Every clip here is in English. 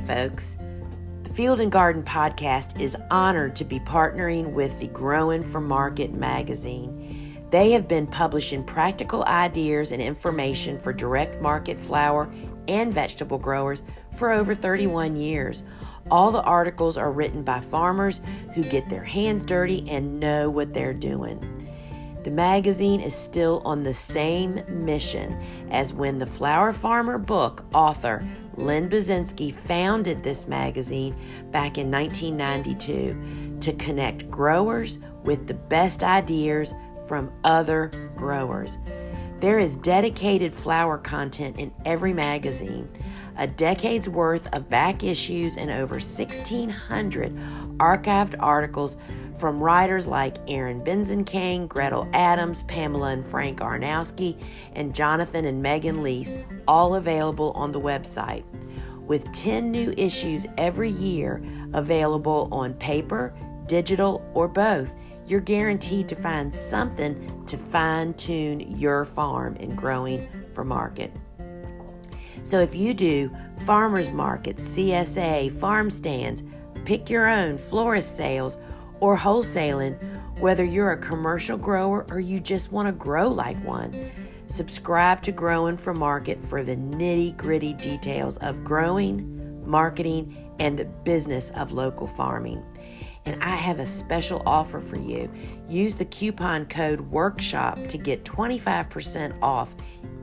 folks. The Field and Garden Podcast is honored to be partnering with the Growing for Market magazine. They have been publishing practical ideas and information for direct market flower and vegetable growers for over 31 years. All the articles are written by farmers who get their hands dirty and know what they're doing. The magazine is still on the same mission as when the Flower Farmer book author Len Basinski founded this magazine back in 1992 to connect growers with the best ideas from other growers. There is dedicated flower content in every magazine, a decade's worth of back issues, and over 1,600 archived articles from writers like Aaron Benzenkane, Gretel Adams, Pamela and Frank Arnowski, and Jonathan and Megan Lease, all available on the website. With 10 new issues every year available on paper, digital, or both, you're guaranteed to find something to fine-tune your farm in growing for market. So if you do farmers markets, CSA, farm stands, pick your own, florist sales, or wholesaling, whether you're a commercial grower or you just want to grow like one, subscribe to Growing for Market for the nitty-gritty details of growing, marketing, and the business of local farming. And I have a special offer for you. Use the coupon code WORKSHOP to get 25% off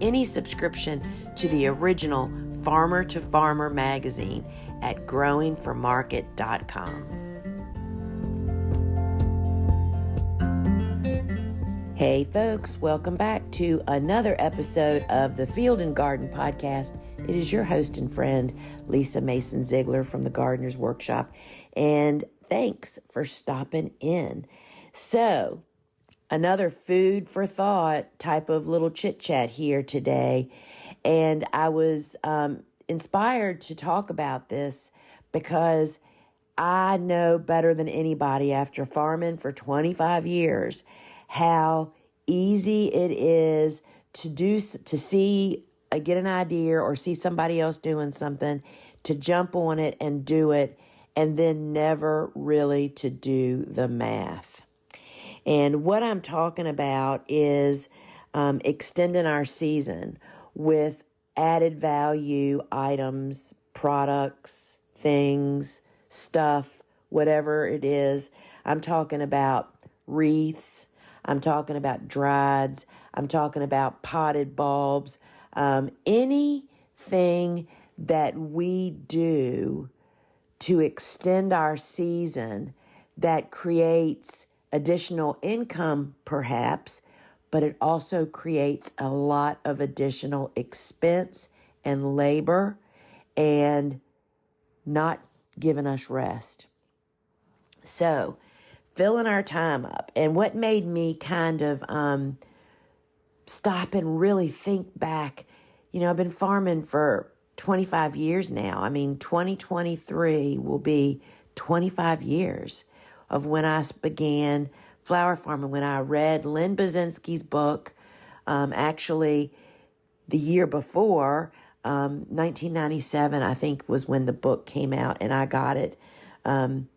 any subscription to the original Farmer to Farmer magazine at growingformarket.com. Hey folks, welcome back to another episode of the Field and Garden Podcast. It is your host and friend, Lisa Mason Ziegler from the Gardener's Workshop, and thanks for stopping in. So, another food for thought type of little chit-chat here today, and I was inspired to talk about this because I know better than anybody after farming for 25 years how easy it is to get an idea or see somebody else doing something, to jump on it and do it, and then never really to do the math. And what I'm talking about is extending our season with added value items, products, things, stuff, whatever it is. I'm talking about wreaths. I'm talking about drieds. I'm talking about potted bulbs. Anything that we do to extend our season that creates additional income, perhaps, but it also creates a lot of additional expense and labor and not giving us rest. So, filling our time up. And what made me kind of stop and really think back, I've been farming for 25 years now. 2023 will be 25 years of when I began flower farming, when I read Len Basinski's book. Actually, the year before, 1997, I think, was when the book came out, and I got it. And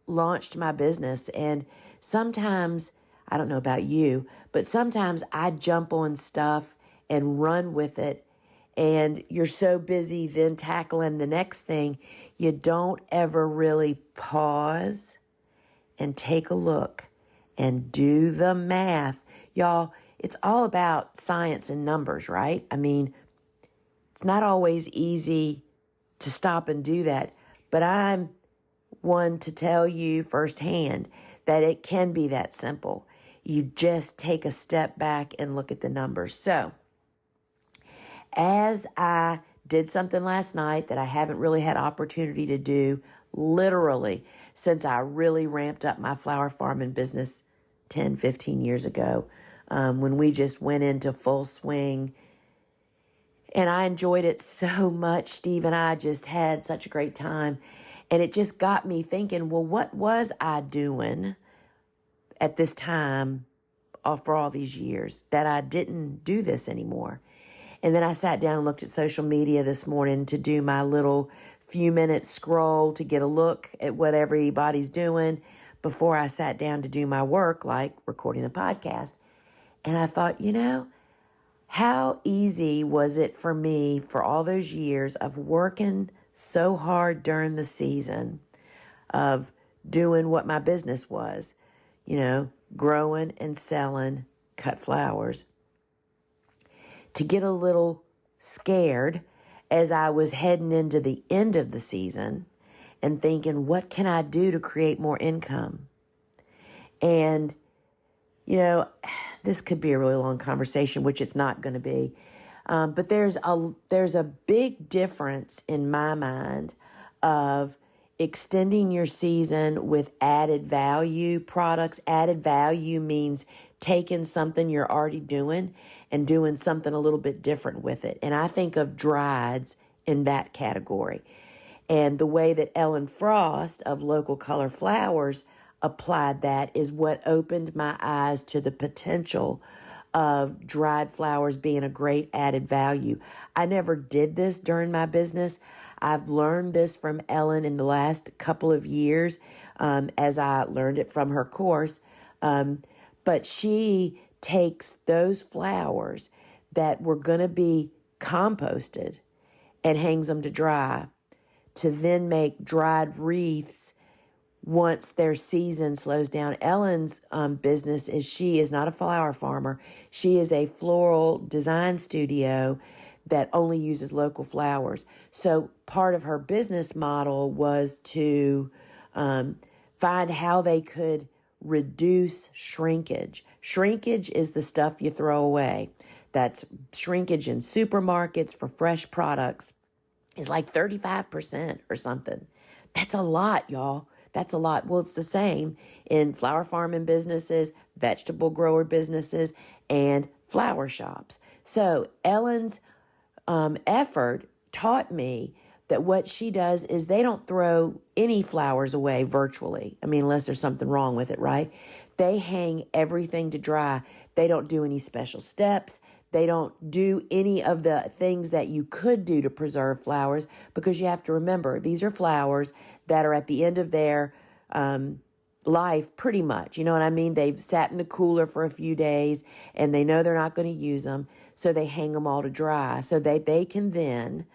launched my business. And sometimes, I don't know about you, but sometimes I jump on stuff and run with it. And you're so busy then tackling the next thing, you don't ever really pause and take a look and do the math. Y'all, it's all about science and numbers, right? It's not always easy to stop and do that, but I'm one to tell you firsthand that it can be that simple. You just take a step back and look at the numbers. So, as I did something last night that I haven't really had opportunity to do, literally, since I really ramped up my flower farming business 10, 15 years ago, when we just went into full swing. And I enjoyed it so much. Steve and I just had such a great time. And it just got me thinking, well, what was I doing at this time for all these years that I didn't do this anymore? And then I sat down and looked at social media this morning to do my little few minutes scroll to get a look at what everybody's doing before I sat down to do my work, like recording the podcast. And I thought, how easy was it for me for all those years of working so hard during the season of doing what my business was, growing and selling cut flowers, to get a little scared as I was heading into the end of the season and thinking, what can I do to create more income? And, this could be a really long conversation, which it's not going to be. But there's a big difference in my mind of extending your season with added value products. Added value means taking something you're already doing and doing something a little bit different with it. And I think of Drieds in that category. And the way that Ellen Frost of Local Color Flowers applied that is what opened my eyes to the potential of dried flowers being a great added value. I never did this during my business. I've learned this from Ellen in the last couple of years as I learned it from her course. But she takes those flowers that were going to be composted and hangs them to dry to then make dried wreaths once their season slows down. Ellen's business is she is not a flower farmer. She is a floral design studio that only uses local flowers. So part of her business model was to find how they could reduce shrinkage. Shrinkage is the stuff you throw away. That's shrinkage in supermarkets for fresh products is like 35% or something. That's a lot, y'all. That's a lot. Well, it's the same in flower farming businesses, vegetable grower businesses, and flower shops. So Ellen's effort taught me that what she does is they don't throw any flowers away virtually. Unless there's something wrong with it, right? They hang everything to dry. They don't do any special steps. They don't do any of the things that you could do to preserve flowers, because you have to remember, these are flowers that are at the end of their life pretty much. You know what I mean? They've sat in the cooler for a few days and they know they're not going to use them. So they hang them all to dry. So they can then,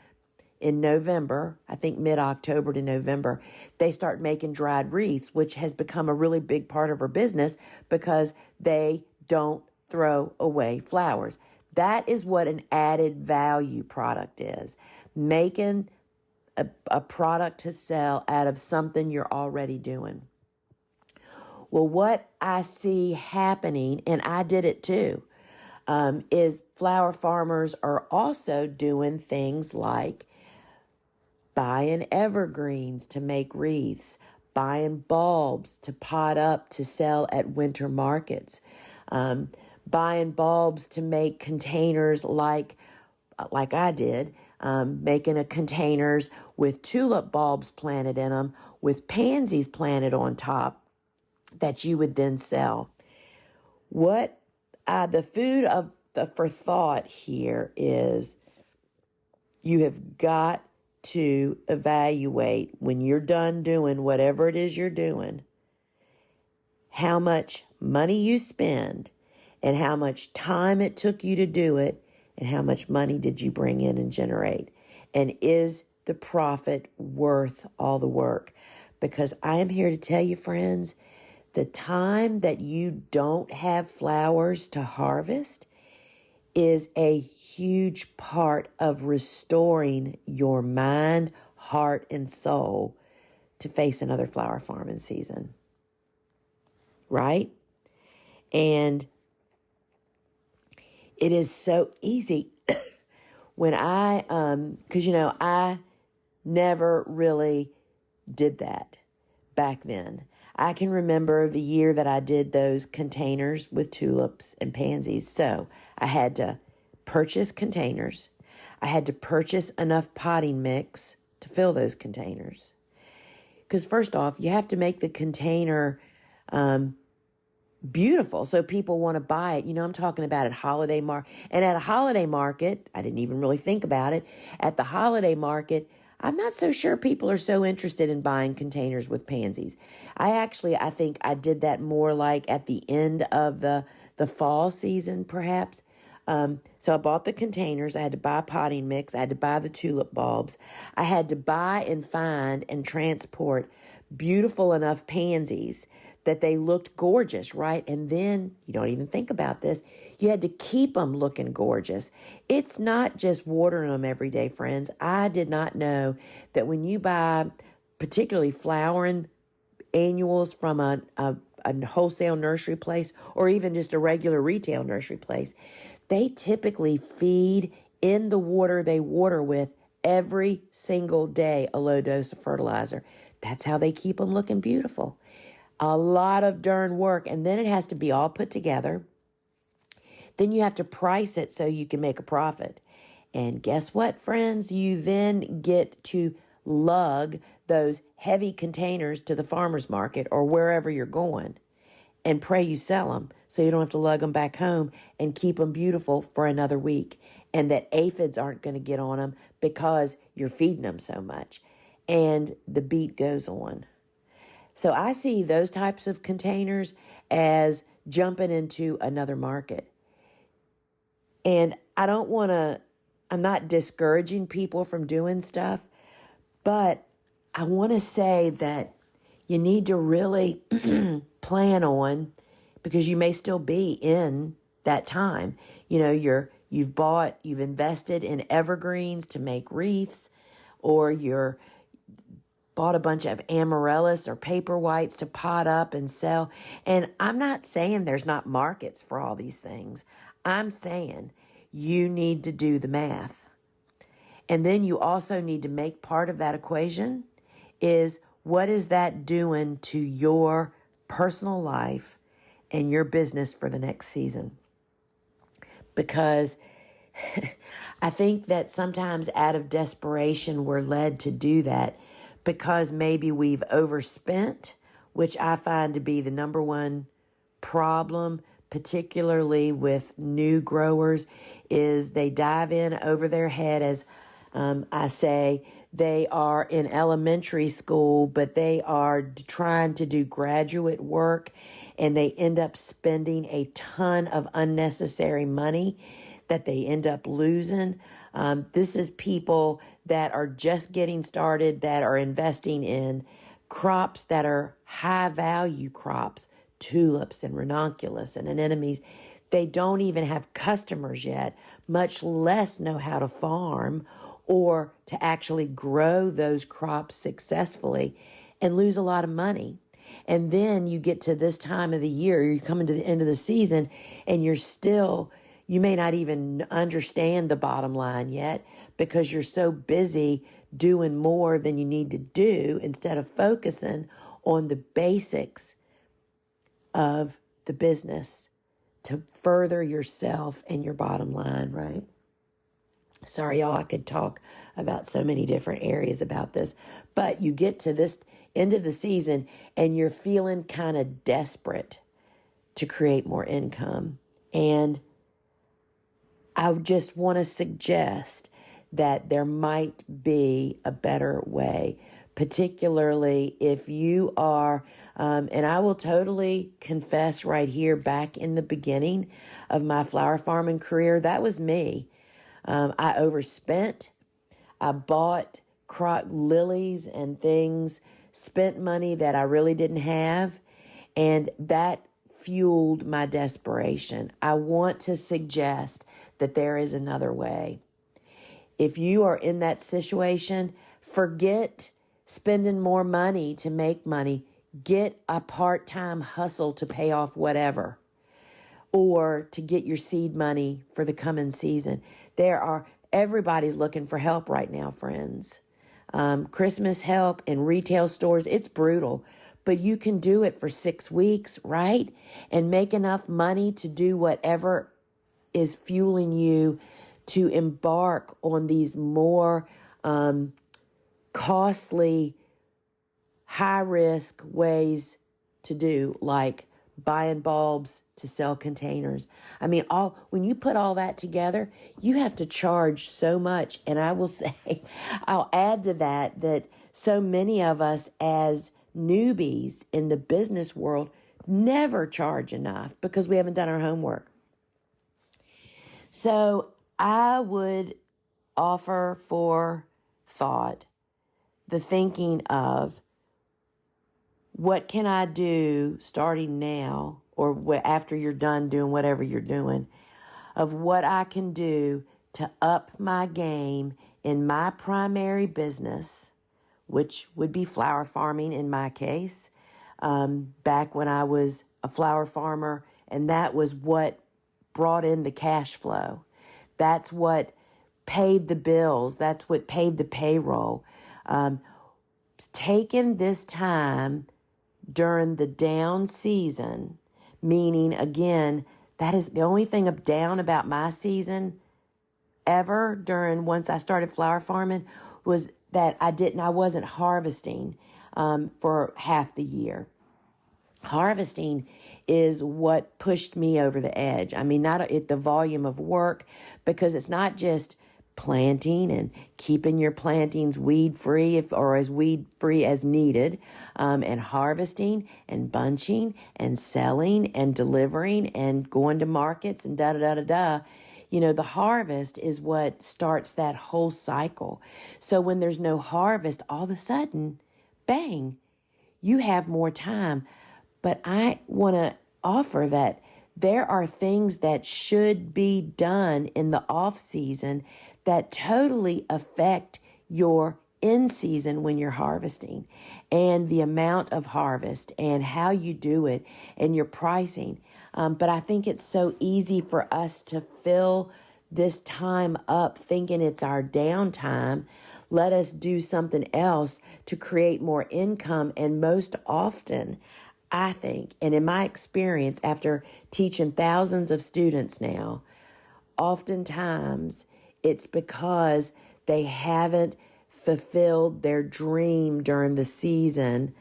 in November, I think mid-October to November, they start making dried wreaths, which has become a really big part of her business because they don't throw away flowers. That is what an added value product is. Making a product to sell out of something you're already doing. Well, what I see happening, and I did it too, is flower farmers are also doing things like buying evergreens to make wreaths, buying bulbs to pot up to sell at winter markets, buying bulbs to make containers like I did, making a containers with tulip bulbs planted in them, with pansies planted on top that you would then sell. What the food for thought here is you have got to evaluate when you're done doing whatever it is you're doing, how much money you spend and how much time it took you to do it and how much money did you bring in and generate. And is the profit worth all the work? Because I am here to tell you, friends, the time that you don't have flowers to harvest is a huge part of restoring your mind, heart, and soul to face another flower farming season. Right? And it is so easy when because I never really did that back then. I can remember the year that I did those containers with tulips and pansies. So I had to purchase containers. I had to purchase enough potting mix to fill those containers. Because first off, you have to make the container beautiful. So people want to buy it. I'm talking about at holiday and at a holiday market, I didn't even really think about it. At the holiday market, I'm not so sure people are so interested in buying containers with pansies. I think I did that more like at the end of the fall season, perhaps. So I bought the containers. I had to buy a potting mix. I had to buy the tulip bulbs. I had to buy and find and transport beautiful enough pansies that they looked gorgeous, right? And then you don't even think about this. You had to keep them looking gorgeous. It's not just watering them every day, friends. I did not know that when you buy particularly flowering annuals from a wholesale nursery place or even just a regular retail nursery place, they typically feed in the water they water with every single day a low dose of fertilizer. That's how they keep them looking beautiful. A lot of darn work, and then it has to be all put together. Then you have to price it so you can make a profit. And guess what, friends? You then get to lug those heavy containers to the farmer's market or wherever you're going and pray you sell them so you don't have to lug them back home and keep them beautiful for another week, and that aphids aren't going to get on them because you're feeding them so much. And the beat goes on. So I see those types of containers as jumping into another market. And I'm not discouraging people from doing stuff, but I want to say that you need to really plan on, because you may still be in that time. You've invested in evergreens to make wreaths, or you're bought a bunch of amaryllis or paper whites to pot up and sell. And I'm not saying there's not markets for all these things. I'm saying you need to do the math. And then you also need to make part of that equation is, what is that doing to your personal life and your business for the next season? Because I think that sometimes out of desperation, we're led to do that because maybe we've overspent, which I find to be the number one problem, particularly with new growers, is they dive in over their head. As I say, they are in elementary school, but they are trying to do graduate work, and they end up spending a ton of unnecessary money that they end up losing. This is people that are just getting started, that are investing in crops that are high value crops, tulips and ranunculus and anemones. They don't even have customers yet, much less know how to farm or to actually grow those crops successfully, and lose a lot of money. And then you get to this time of the year, you're coming to the end of the season, and you may not even understand the bottom line yet because you're so busy doing more than you need to do instead of focusing on the basics of the business to further yourself and your bottom line, right? Sorry, y'all, I could talk about so many different areas about this, but you get to this end of the season and you're feeling kind of desperate to create more income. And I just want to suggest that there might be a better way, particularly if you are, and I will totally confess right here, back in the beginning of my flower farming career, that was me. I overspent. I bought lilies and things, spent money that I really didn't have, and that fueled my desperation. I want to suggest that there is another way. If you are in that situation, forget spending more money to make money. Get a part-time hustle to pay off whatever, or to get your seed money for the coming season. Everybody's looking for help right now, friends. Christmas help in retail stores, it's brutal, but you can do it for 6 weeks, right? And make enough money to do whatever is fueling you to embark on these more costly, high-risk ways to do, like buying bulbs to sell containers. I mean, when you put all that together, you have to charge so much. And I will say, I'll add to that so many of us as newbies in the business world never charge enough because we haven't done our homework. So I would offer for thought the thinking of, what can I do starting now or after you're done doing whatever you're doing, of what I can do to up my game in my primary business, which would be flower farming in my case, back when I was a flower farmer, and that was what brought in the cash flow. That's what paid the bills. That's what paid the payroll. Taking this time during the down season, meaning, again, that is the only thing down about my season ever once I started flower farming, was that I wasn't harvesting for half the year. Harvesting is what pushed me over the edge. I mean, not at the volume of work, because it's not just planting and keeping your plantings weed free or as weed free as needed, and harvesting and bunching and selling and delivering and going to markets and da da da da. The harvest is what starts that whole cycle. So when there's no harvest, all of a sudden, bang, you have more time. But I want to offer that there are things that should be done in the off season that totally affect your in season when you're harvesting, and the amount of harvest and how you do it and your pricing. But I think it's so easy for us to fill this time up thinking it's our downtime. Let us do something else to create more income. And most often, I think, and in my experience, after teaching thousands of students now, oftentimes it's because they haven't fulfilled their dream during the season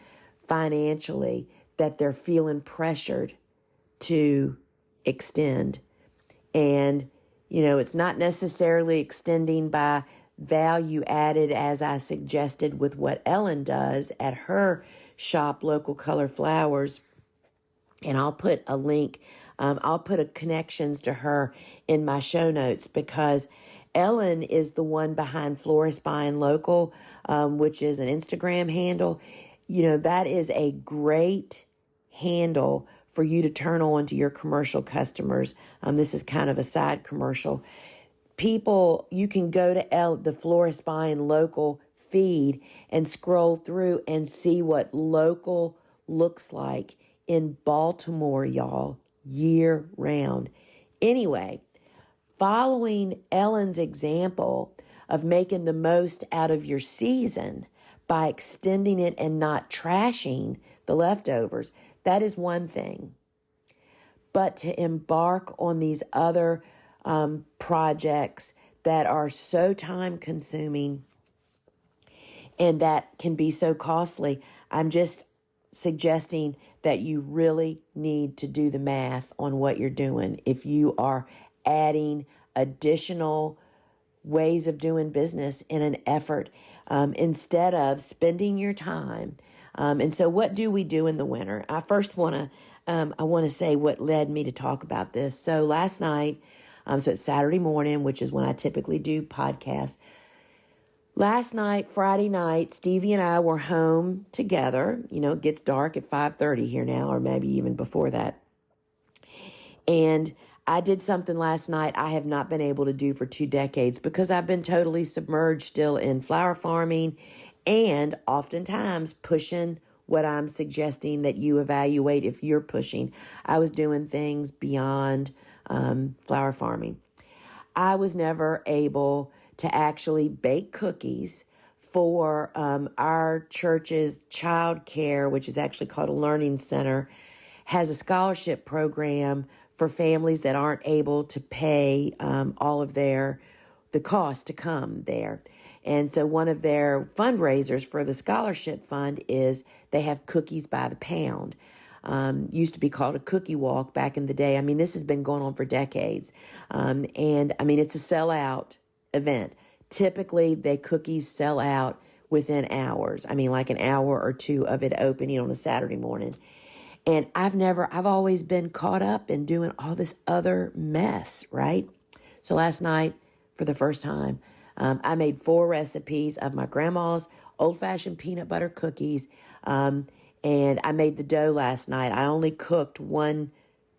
financially, that they're feeling pressured to extend. And, it's not necessarily extending by value added, as I suggested with what Ellen does at her shop, Local Color Flowers. And I'll put a link, I'll put a connections to her in my show notes, because Ellen is the one behind Florist Buying Local, which is an Instagram handle. That is a great handle for you to turn on to your commercial customers. This is kind of a side commercial. People, you can go to the Florist Buying Local feed and scroll through and see what local looks like in Baltimore, y'all, year round. Anyway, following Ellen's example of making the most out of your season by extending it and not trashing the leftovers, that is one thing. But to embark on these other projects that are so time consuming and that can be so costly, I'm just suggesting that you really need to do the math on what you're doing. If you are adding additional ways of doing business in an effort, instead of spending your time. And so what do we do in the winter? I first want to say what led me to talk about this. So last night, so it's Saturday morning, which is when I typically do podcasts. Last night, Friday night, Stevie and I were home together. It gets dark at 5:30 here now, or maybe even before that. And I did something last night I have not been able to do for 2 decades, because I've been totally submerged still in flower farming, and oftentimes pushing what I'm suggesting that you evaluate if you're pushing. I was doing things beyond flower farming. I was never able to actually bake cookies for our church's child care, which is actually called a learning center, has a scholarship program for families that aren't able to pay all of the cost to come there. And so one of their fundraisers for the scholarship fund is they have cookies by the pound. used to be called a cookie walk back in the day. I mean, this has been going on for decades. And I mean, it's a sellout event. Typically, the cookies sell out within hours. I mean, like an hour or two of it opening on a Saturday morning. And I've always been caught up in doing all this other mess, right? So last night, for the first time, I made 4 recipes of my grandma's old-fashioned peanut butter cookies. And I made the dough last night. I only cooked 1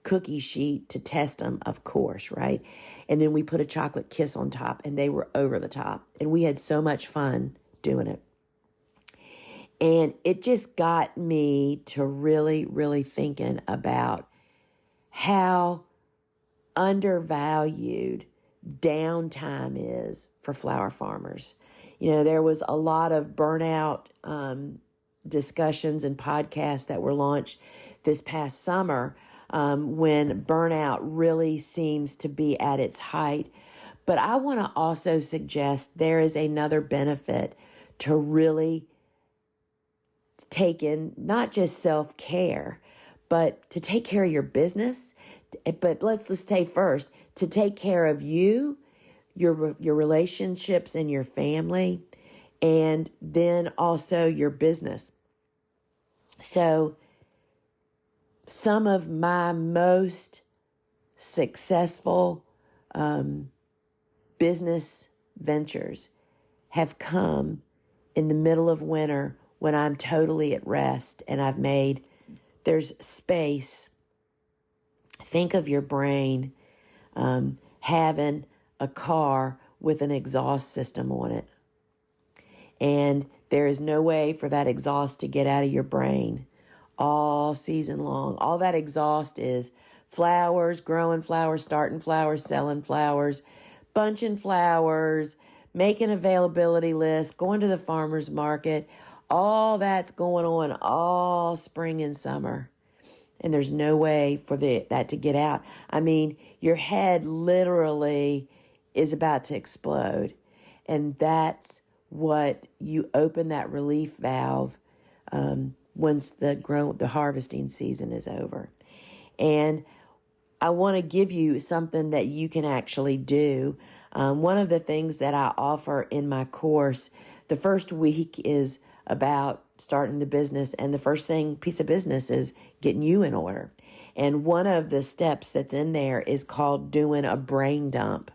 cookie sheet to test them, of course, right? And then we put a chocolate kiss on top, and they were over the top. And we had so much fun doing it. And it just got me to really, really thinking about how undervalued downtime is for flower farmers. You know, there was a lot of burnout discussions and podcasts that were launched this past summer when burnout really seems to be at its height. But I want to also suggest there is another benefit to really taking not just self-care, but to take care of your business. But let's say first, to take care of you, your relationships and your family, and then also your business. So some of my most successful business ventures have come in the middle of winter when I'm totally at rest and there's space. Think of your brain having a car with an exhaust system on it. And there is no way for that exhaust to get out of your brain all season long. All that exhaust is flowers, growing flowers, starting flowers, selling flowers, bunching flowers, making availability lists, going to the farmer's market. All that's going on all spring and summer. And there's no way for that to get out. I mean, your head literally is about to explode. And that's what you open that relief valve once the harvesting season is over. And I want to give you something that you can actually do. One of the things that I offer in my course, the first week is about starting the business, and the first piece of business is getting you in order. And one of the steps that's in there is called doing a brain dump.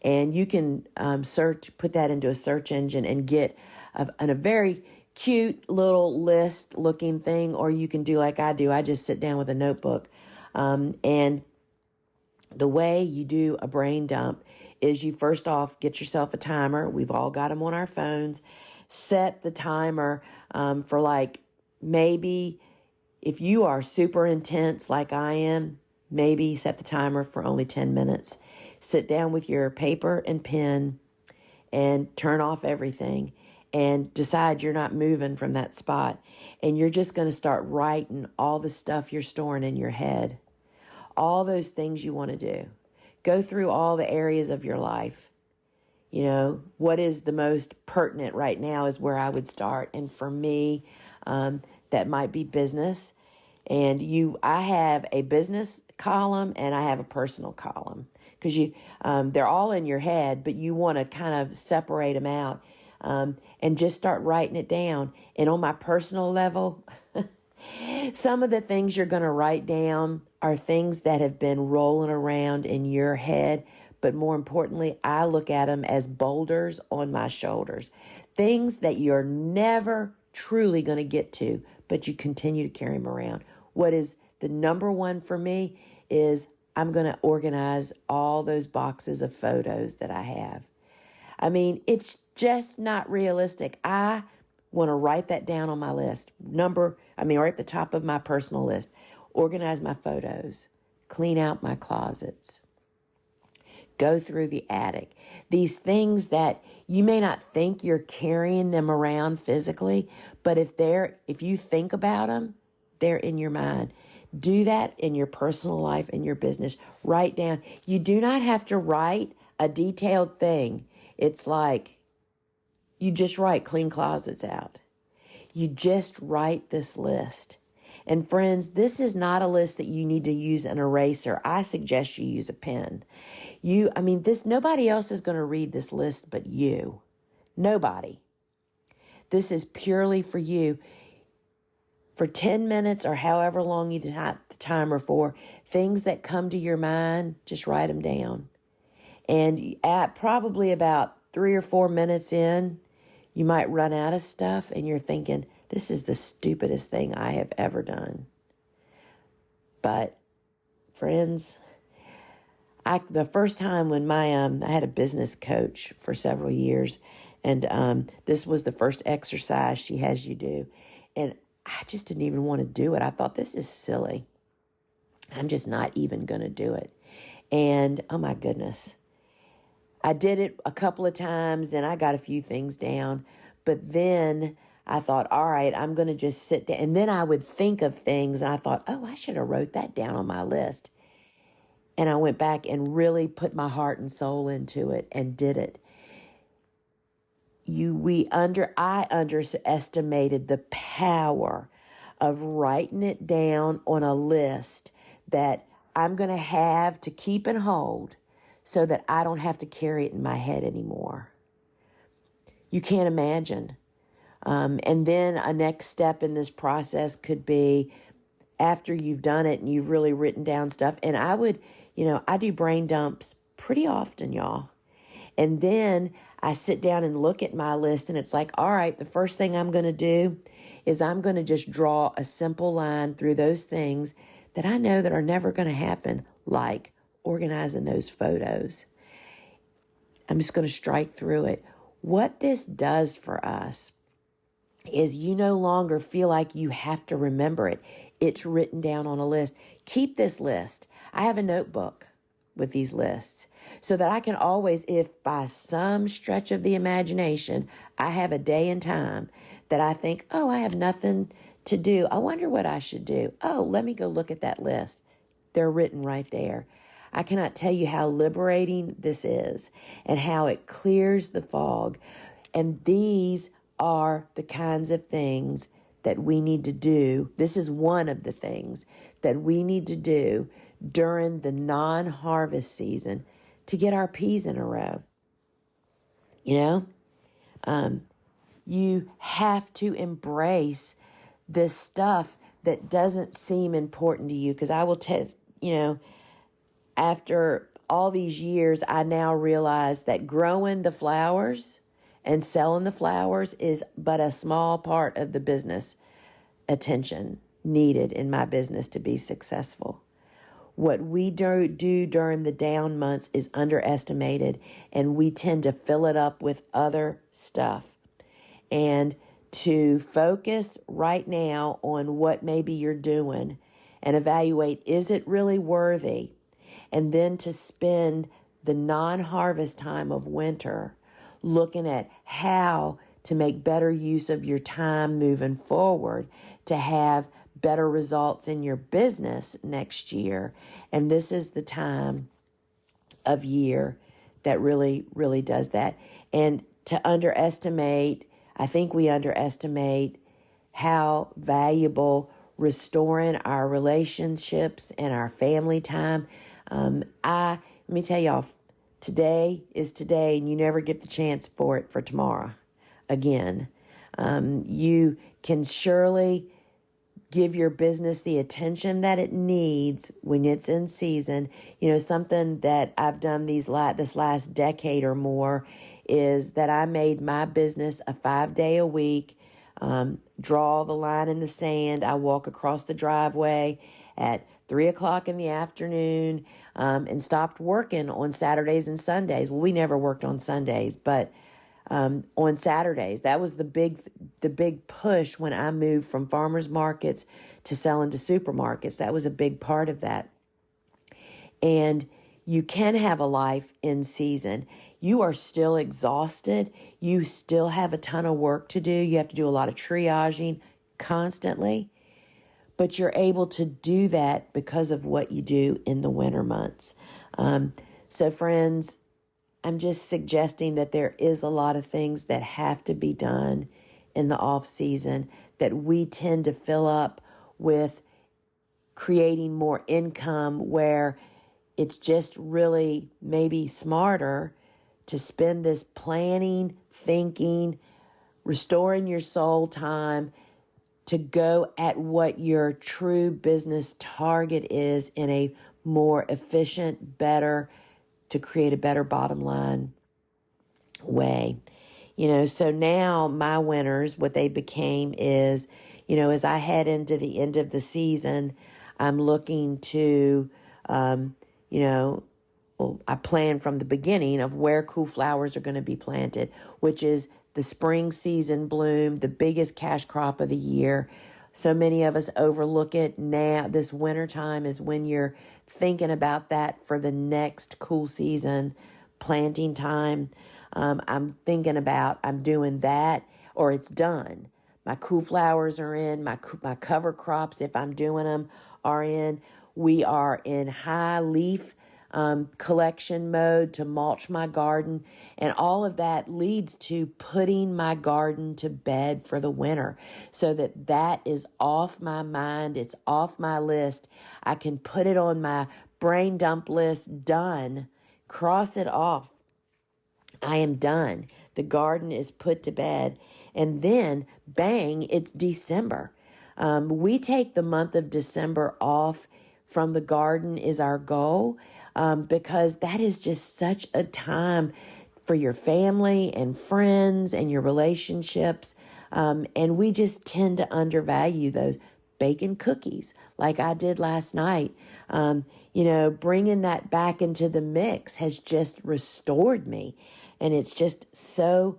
And you can put that into a search engine and get a very cute little list looking thing, or you can do like I do. I just sit down with a notebook. And the way you do a brain dump is you first off get yourself a timer. We've all got them on our phones. Set the timer for like maybe if you are super intense like I am, maybe set the timer for only 10 minutes. Sit down with your paper and pen and turn off everything and decide you're not moving from that spot. And you're just going to start writing all the stuff you're storing in your head, all those things you want to do. Go through all the areas of your life. You know, what is the most pertinent right now is where I would start. And for me, that might be business. And I have a business column and I have a personal column because they're all in your head, but you want to kind of separate them out and just start writing it down. And on my personal level, some of the things you're going to write down are things that have been rolling around in your head. But more importantly, I look at them as boulders on my shoulders. Things that you're never truly going to get to, but you continue to carry them around. What is the number one for me is I'm going to organize all those boxes of photos that I have. I mean, it's just not realistic. I want to write that down on my list. Right at the top of my personal list. Organize my photos. Clean out my closets. Go through the attic. These things that you may not think you're carrying them around physically, but if you think about them, they're in your mind. Do that in your personal life and your business. Write down. You do not have to write a detailed thing. It's like you just write clean closets out. You just write this list. And friends, this is not a list that you need to use an eraser. I suggest you use a pen. Nobody else is going to read this list but you. Nobody. This is purely for you. For 10 minutes or however long you have the timer for, things that come to your mind, just write them down. And at probably about 3 or 4 minutes in, you might run out of stuff and you're thinking, this is the stupidest thing I have ever done. But friends, the first time when I had a business coach for several years, and this was the first exercise she has you do. And I just didn't even want to do it. I thought, this is silly. I'm just not even going to do it. And oh my goodness, I did it a couple of times and I got a few things down. But then I thought, all right, I'm going to just sit down. And then I would think of things and I thought, oh, I should have wrote that down on my list. And I went back and really put my heart and soul into it and did it. I underestimated the power of writing it down on a list that I'm going to have to keep and hold so that I don't have to carry it in my head anymore. You can't imagine. And then a next step in this process could be after you've done it and you've really written down stuff. And I do brain dumps pretty often, y'all. And then I sit down and look at my list and it's like, all right, the first thing I'm going to do is I'm going to just draw a simple line through those things that I know that are never going to happen, like organizing those photos. I'm just going to strike through it. What this does for us is you no longer feel like you have to remember it. It's written down on a list. Keep this list. I have a notebook with these lists so that I can always, if by some stretch of the imagination, I have a day and time that I think, oh, I have nothing to do. I wonder what I should do. Oh, let me go look at that list. They're written right there. I cannot tell you how liberating this is and how it clears the fog. And these are the kinds of things that we need to do. This is one of the things that we need to do during the non-harvest season to get our peas in a row. You have to embrace this stuff that doesn't seem important to you. Because I will test, after all these years, I now realize that growing the flowers and selling the flowers is but a small part of the business attention needed in my business to be successful. What we do during the down months is underestimated, and we tend to fill it up with other stuff. And to focus right now on what maybe you're doing and evaluate, is it really worthy? And then to spend the non-harvest time of winter looking at how to make better use of your time moving forward to have better results in your business next year. And this is the time of year that really, really does that. And I think we underestimate how valuable restoring our relationships and our family time. Let me tell y'all, today is today, and you never get the chance for it for tomorrow again. You can surely give your business the attention that it needs when it's in season. Something that I've done this last decade or more is that I made my business a 5-day a week, draw the line in the sand. I walk across the driveway at 3:00 in the afternoon, and stopped working on Saturdays and Sundays. Well, we never worked on Sundays, but on Saturdays. That was the big push when I moved from farmers markets to selling to supermarkets. That was a big part of that. And you can have a life in season. You are still exhausted. You still have a ton of work to do. You have to do a lot of triaging constantly. But you're able to do that because of what you do in the winter months. So friends, I'm just suggesting that there is a lot of things that have to be done in the off season that we tend to fill up with creating more income, where it's just really maybe smarter to spend this planning, thinking, restoring your soul time to go at what your true business target is in a more efficient, better, to create a better bottom line way. So now my winners, what they became is, as I head into the end of the season, I'm looking to, I plan from the beginning of where cool flowers are going to be planted, which is the spring season bloom, the biggest cash crop of the year. So many of us overlook it now. This winter time is when you're thinking about that for the next cool season planting time. I'm doing that, or it's done. My cool flowers are in, my cover crops, if I'm doing them, are in. We are in high leaf collection mode to mulch my garden. And all of that leads to putting my garden to bed for the winter, so that is off my mind. It's off my list. I can put it on my brain dump list, done, cross it off. I am done. The garden is put to bed. And then, bang, it's December. We take the month of December off from the garden is our goal, because that is just such a time for your family and friends and your relationships. And we just tend to undervalue those. Baking cookies like I did last night. Bringing that back into the mix has just restored me. And it's just so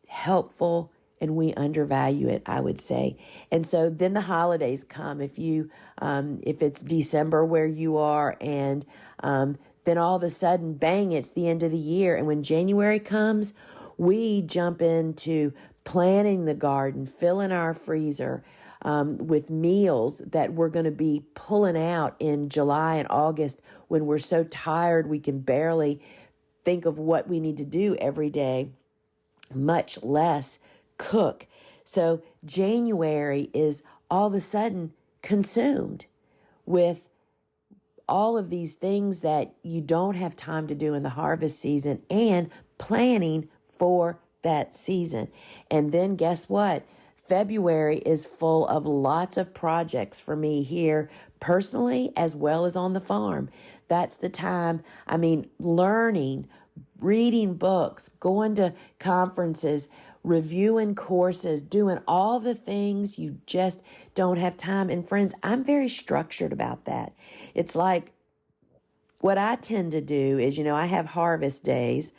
helpful, and we undervalue it, I would say. And so then the holidays come. If it's December where you are, and then all of a sudden, bang, it's the end of the year. And when January comes, we jump into planting the garden, filling our freezer with meals that we're going to be pulling out in July and August, when we're so tired we can barely think of what we need to do every day, much less cook. So January is all of a sudden consumed with all of these things that you don't have time to do in the harvest season, and planning for that season. And then guess what? February is full of lots of projects for me here personally, as well as on the farm. That's the time, learning, reading books, going to conferences, reviewing courses, doing all the things you just don't have time. And friends, I'm very structured about that. It's like, what I tend to do is, I have harvest days.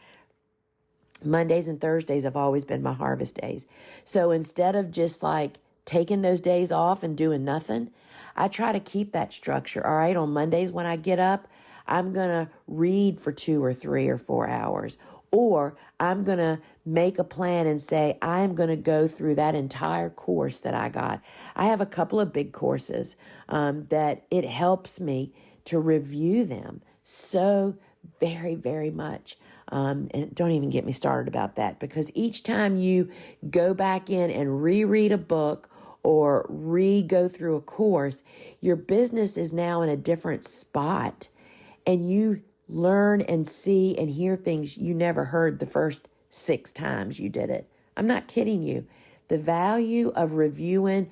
Mondays and Thursdays have always been my harvest days. So instead of just like taking those days off and doing nothing, I try to keep that structure. All right, on Mondays when I get up, I'm going to read for 2 or 3 or 4 hours. Or I'm going to make a plan and say, I'm going to go through that entire course that I got. I have a couple of big courses that it helps me to review them so very, very much. And don't even get me started about that, because each time you go back in and reread a book or go through a course, your business is now in a different spot, and you learn and see and hear things you never heard the first 6 times you did it. I'm not kidding you. The value of reviewing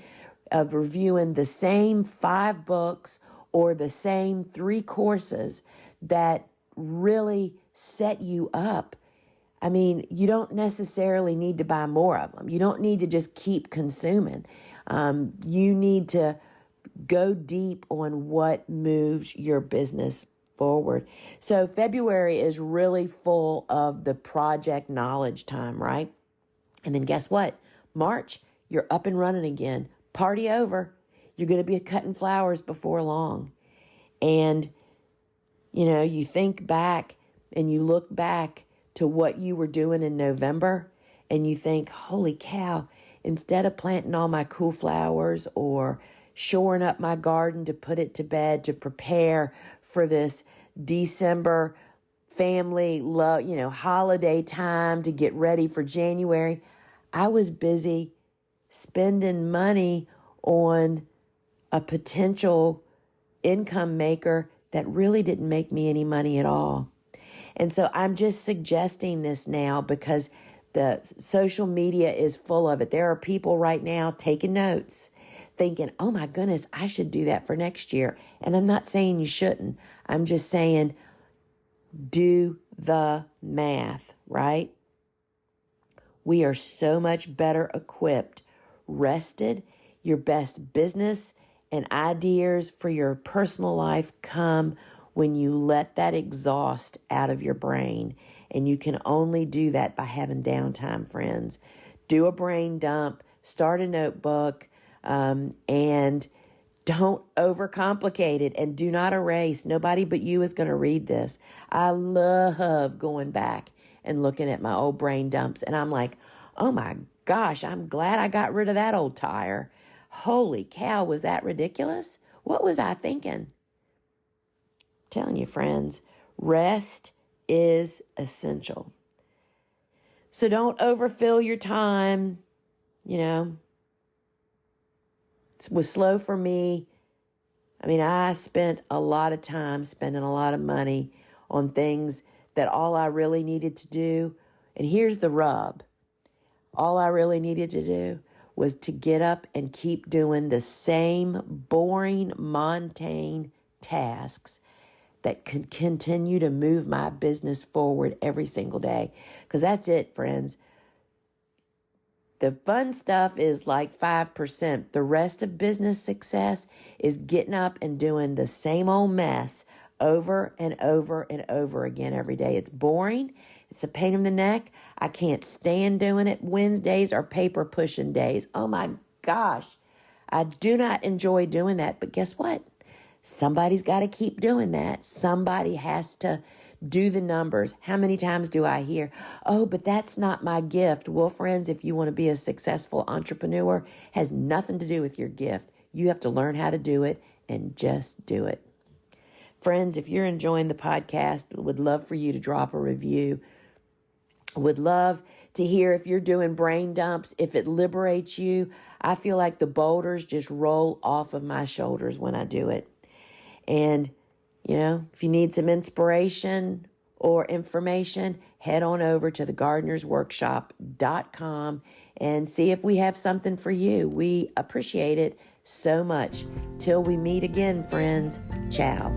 the same 5 books or the same 3 courses that really set you up. You don't necessarily need to buy more of them. You don't need to just keep consuming. You need to go deep on what moves your business forward. So February is really full of the project knowledge time, right? And then guess what? March, you're up and running again. Party over. You're going to be cutting flowers before long. And, you think back and you look back to what you were doing in November, and you think, holy cow, instead of planting all my cool flowers or shoring up my garden to put it to bed to prepare for this December family love, holiday time to get ready for January, I was busy spending money on a potential income maker that really didn't make me any money at all. And so I'm just suggesting this now because the social media is full of it. There are people right now taking notes, thinking, oh my goodness, I should do that for next year. And I'm not saying you shouldn't. I'm just saying do the math, right? We are so much better equipped, rested. Your best business and ideas for your personal life come when you let that exhaust out of your brain. And you can only do that by having downtime, friends. Do a brain dump, start a notebook, and don't overcomplicate it, and do not erase. Nobody but you is going to read this. I love going back and looking at my old brain dumps, and I'm like, oh my gosh, I'm glad I got rid of that old tire. Holy cow, was that ridiculous? What was I thinking? I'm telling you, friends, rest is essential. So don't overfill your time. It was slow for me. I mean, I spent a lot of time spending a lot of money on things that all I really needed to do. And here's the rub. All I really needed to do was to get up and keep doing the same boring, mundane tasks that could continue to move my business forward every single day. Because that's it, friends. The fun stuff is like 5%. The rest of business success is getting up and doing the same old mess over and over and over again every day. It's boring. It's a pain in the neck. I can't stand doing it. Wednesdays are paper pushing days. Oh my gosh. I do not enjoy doing that. But guess what? Somebody's got to keep doing that. Somebody has to do the numbers. How many times do I hear, oh, but that's not my gift? Well, friends, if you want to be a successful entrepreneur, it has nothing to do with your gift. You have to learn how to do it and just do it. Friends, if you're enjoying the podcast, would love for you to drop a review. Would love to hear if you're doing brain dumps, if it liberates you. I feel like the boulders just roll off of my shoulders when I do it. And, if you need some inspiration or information, head on over to thegardenersworkshop.com and see if we have something for you. We appreciate it so much. Till we meet again, friends. Ciao.